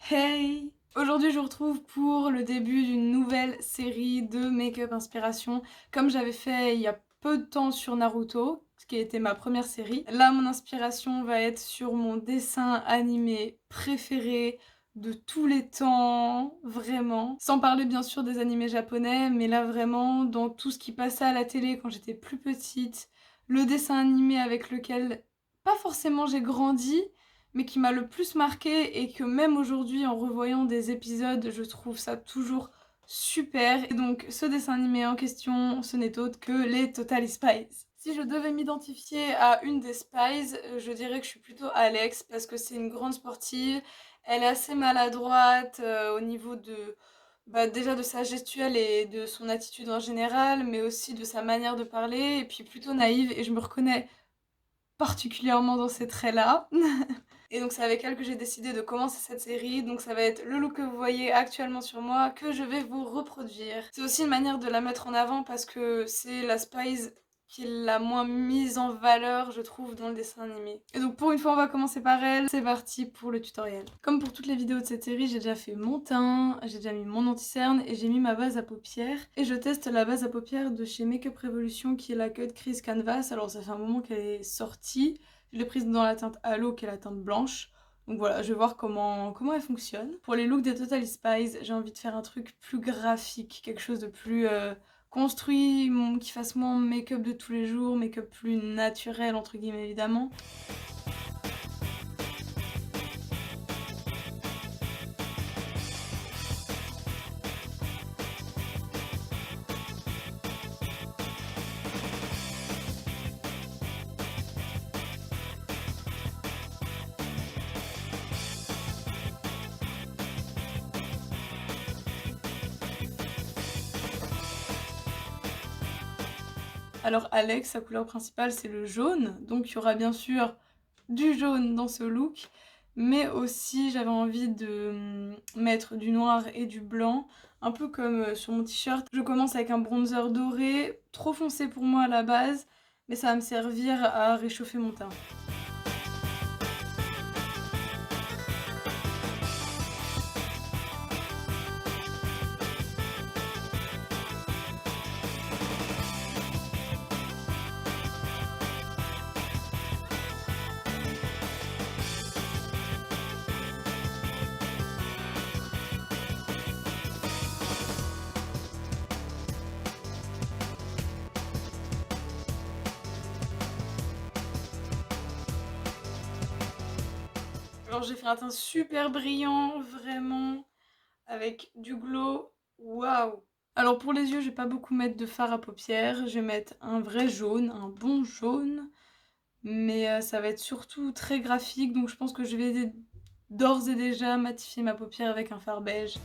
Hey! Aujourd'hui, je vous retrouve pour le début d'une nouvelle série de make-up inspiration, comme j'avais fait il y a peu de temps sur Naruto, ce qui a été ma première série. Là, mon inspiration va être sur mon dessin animé préféré de tous les temps, vraiment. Sans parler bien sûr des animés japonais, mais là vraiment, dans tout ce qui passait à la télé quand j'étais plus petite, le dessin animé avec lequel pas forcément j'ai grandi, mais qui m'a le plus marqué et que même aujourd'hui en revoyant des épisodes, je trouve ça toujours super. Et donc ce dessin animé en question, ce n'est autre que les Totally Spies. Si je devais m'identifier à une des Spies, je dirais que je suis plutôt Alex parce que c'est une grande sportive, elle est assez maladroite au niveau de déjà de sa gestuelle et de son attitude en général, mais aussi de sa manière de parler, et puis plutôt naïve, et je me reconnais particulièrement dans ces traits-là. Et donc c'est avec elle que j'ai décidé de commencer cette série, donc ça va être le look que vous voyez actuellement sur moi que je vais vous reproduire. C'est aussi une manière de la mettre en avant parce que c'est la Spice qui est la moins mise en valeur, je trouve, dans le dessin animé. Et donc pour une fois on va commencer par elle, c'est parti pour le tutoriel. Comme pour toutes les vidéos de cette série, j'ai déjà fait mon teint, j'ai déjà mis mon anti-cerne et j'ai mis ma base à paupières. Et je teste la base à paupières de chez Makeup Revolution qui est la Cut Crease Canvas, alors ça fait un moment qu'elle est sortie. Je l'ai prise dans la teinte Halo qui est la teinte blanche. Donc voilà, je vais voir comment elle fonctionne. Pour les looks des Totally Spies, j'ai envie de faire un truc plus graphique, quelque chose de plus construit, qui fasse moins make-up de tous les jours, make-up plus naturel entre guillemets évidemment. Alors Alex, sa couleur principale c'est le jaune, donc il y aura bien sûr du jaune dans ce look, mais aussi j'avais envie de mettre du noir et du blanc, un peu comme sur mon t-shirt. Je commence avec un bronzer doré, trop foncé pour moi à la base, mais ça va me servir à réchauffer mon teint. Alors j'ai fait un teint super brillant, vraiment, avec du glow, waouh! Alors pour les yeux, je vais pas beaucoup mettre de fard à paupières, je vais mettre un vrai jaune, un bon jaune, mais ça va être surtout très graphique, donc je pense que je vais d'ores et déjà matifier ma paupière avec un fard beige.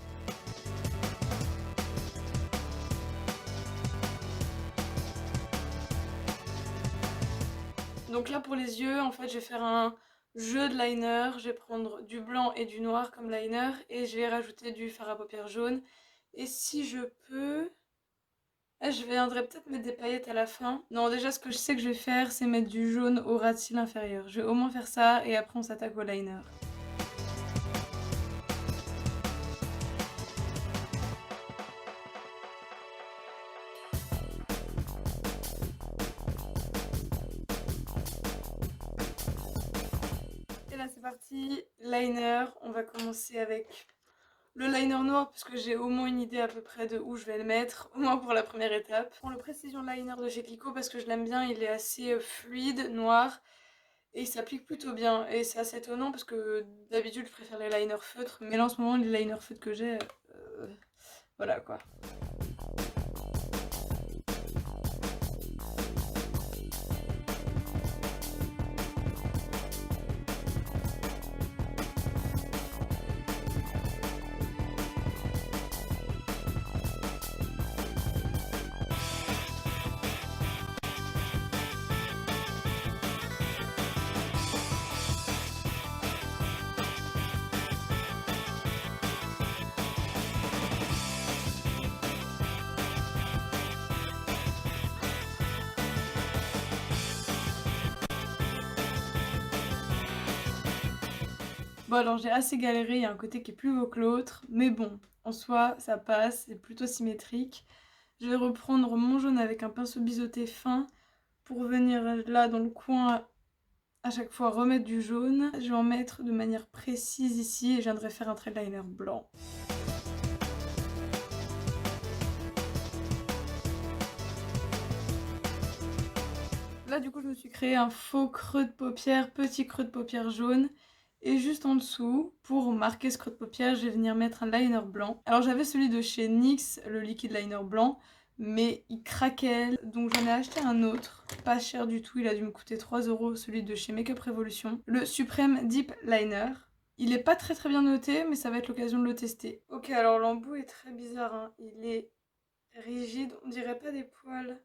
Donc là pour les yeux, en fait, je vais faire un jeu de liner, je vais prendre du blanc et du noir comme liner, et je vais rajouter du fard à paupières jaune. Et si je peux... Ah, je viendrai peut-être mettre des paillettes à la fin. Non, déjà, ce que je sais que je vais faire, c'est mettre du jaune au ras de cils inférieur. Je vais au moins faire ça, et après on s'attaque au liner. Et là, c'est parti. Liner, on va commencer avec le liner noir, parce que j'ai au moins une idée à peu près de où je vais le mettre, au moins pour la première étape. Je prends le Precision Liner de chez Kiko parce que je l'aime bien, il est assez fluide, noir, et il s'applique plutôt bien. Et c'est assez étonnant parce que d'habitude je préfère les liners feutres, mais là en ce moment les liners feutres que j'ai, voilà quoi. Bon alors j'ai assez galéré, il y a un côté qui est plus beau que l'autre, mais bon, en soi ça passe, c'est plutôt symétrique. Je vais reprendre mon jaune avec un pinceau biseauté fin pour venir là dans le coin à chaque fois remettre du jaune. Je vais en mettre de manière précise ici et je viendrai faire un trait de liner blanc. Là du coup je me suis créé un faux creux de paupière, petit creux de paupière jaune. Et juste en dessous, pour marquer ce creux de paupière, je vais venir mettre un liner blanc. Alors j'avais celui de chez NYX, le liquide liner blanc, mais il craquait, donc j'en ai acheté un autre, pas cher du tout, il a dû me coûter 3 €, celui de chez Makeup Revolution, le Supreme Deep Liner. Il est pas très bien noté, mais ça va être l'occasion de le tester. Ok, alors l'embout est très bizarre, hein. Il est rigide, on dirait pas des poils.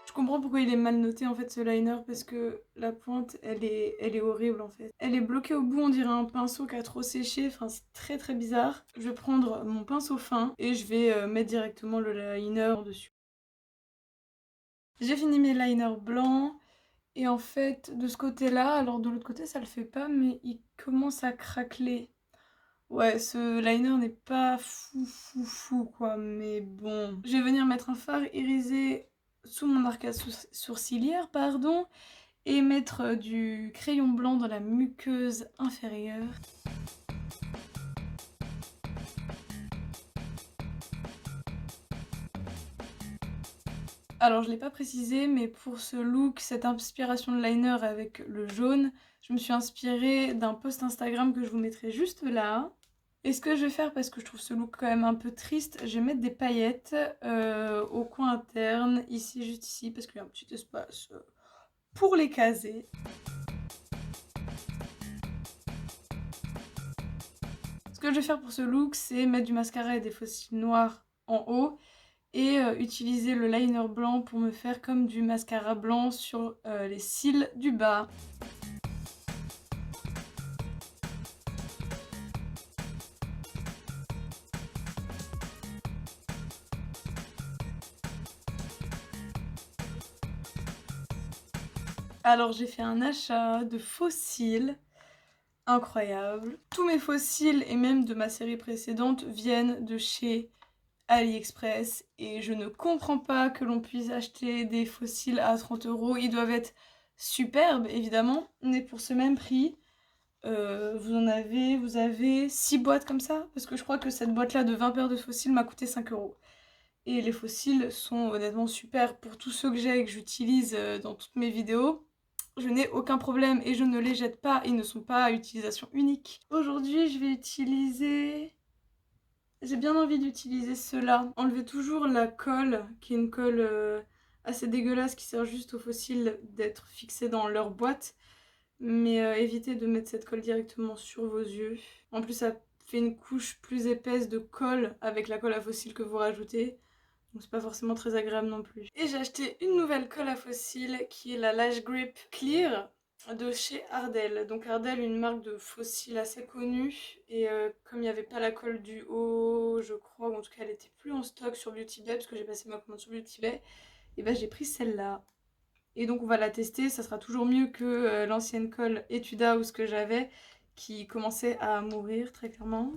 Je comprends pourquoi il est mal noté en fait ce liner parce que la pointe elle est horrible en fait. Elle est bloquée au bout, on dirait un pinceau qui a trop séché, enfin c'est très bizarre. Je vais prendre mon pinceau fin et je vais mettre directement le liner dessus. J'ai fini mes liners blancs et en fait de ce côté là, alors de l'autre côté ça le fait pas mais il commence à craqueler. Ouais, ce liner n'est pas fou quoi, mais bon. Je vais venir mettre un fard irisé sous mon arcade sourcilière, pardon, et mettre du crayon blanc dans la muqueuse inférieure. Alors je l'ai pas précisé, mais pour ce look, cette inspiration de liner avec le jaune, je me suis inspirée d'un post Instagram que je vous mettrai juste là. Et ce que je vais faire, parce que je trouve ce look quand même un peu triste, je vais mettre des paillettes au coin interne, ici, juste ici, parce qu'il y a un petit espace pour les caser. Ce que je vais faire pour ce look, c'est mettre du mascara et des faux cils noirs en haut et utiliser le liner blanc pour me faire comme du mascara blanc sur les cils du bas. Alors j'ai fait un achat de faux cils incroyable. Tous mes faux cils et même de ma série précédente viennent de chez AliExpress et je ne comprends pas que l'on puisse acheter des faux cils à 30 €. Ils doivent être superbes évidemment, mais pour ce même prix, vous avez 6 boîtes comme ça, parce que je crois que cette boîte là de 20 paires de faux cils m'a coûté 5 €. Et les faux cils sont honnêtement super pour tous ceux que j'ai et que j'utilise dans toutes mes vidéos. Je n'ai aucun problème et je ne les jette pas, ils ne sont pas à utilisation unique. Aujourd'hui je vais utiliser... J'ai bien envie d'utiliser ceux-là. Enlevez toujours la colle, qui est une colle assez dégueulasse qui sert juste aux fossiles d'être fixés dans leur boîte. Mais évitez de mettre cette colle directement sur vos yeux. En plus ça fait une couche plus épaisse de colle avec la colle à fossiles que vous rajoutez. Donc c'est pas forcément très agréable non plus. Et j'ai acheté une nouvelle colle à fossiles qui est la Lash Grip Clear de chez Ardell. Donc Ardell, une marque de fossiles assez connue. Et comme il n'y avait pas la colle du haut, je crois, ou en tout cas elle était plus en stock sur Beauty Bay, parce que j'ai passé ma commande sur Beauty Bay, et ben j'ai pris celle-là. Et donc on va la tester, ça sera toujours mieux que l'ancienne colle Etude House que j'avais, qui commençait à mourir très clairement.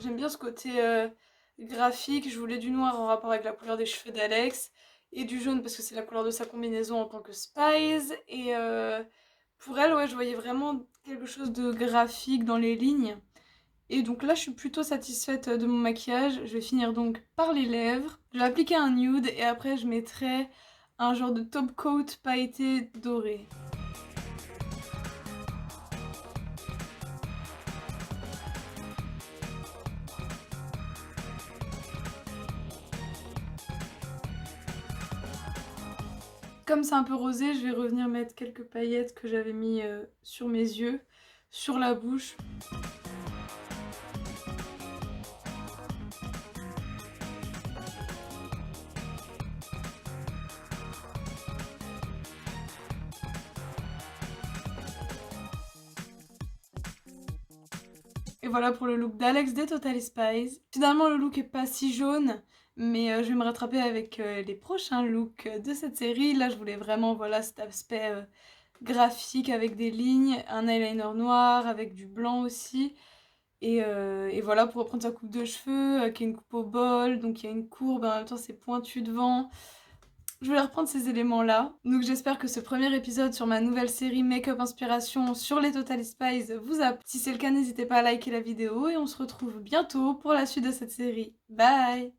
J'aime bien ce côté graphique, je voulais du noir en rapport avec la couleur des cheveux d'Alex, et du jaune parce que c'est la couleur de sa combinaison en tant que Spice, et pour elle, ouais, je voyais vraiment quelque chose de graphique dans les lignes. Et donc là, je suis plutôt satisfaite de mon maquillage. Je vais finir donc par les lèvres. Je vais appliquer un nude et après je mettrai un genre de top coat pailleté doré. Comme c'est un peu rosé, je vais revenir mettre quelques paillettes que j'avais mis sur mes yeux, sur la bouche. Et voilà pour le look d'Alex des Totally Spies. Finalement le look est pas si jaune, mais je vais me rattraper avec les prochains looks de cette série. Là je voulais vraiment voilà cet aspect graphique avec des lignes, un eyeliner noir avec du blanc aussi. Et voilà pour reprendre sa coupe de cheveux qui est une coupe au bol, donc il y a une courbe, en même temps c'est pointu devant. Je voulais reprendre ces éléments-là. Donc j'espère que ce premier épisode sur ma nouvelle série Make-up Inspiration sur les Totally Spies vous a plu. Si c'est le cas, n'hésitez pas à liker la vidéo et on se retrouve bientôt pour la suite de cette série. Bye!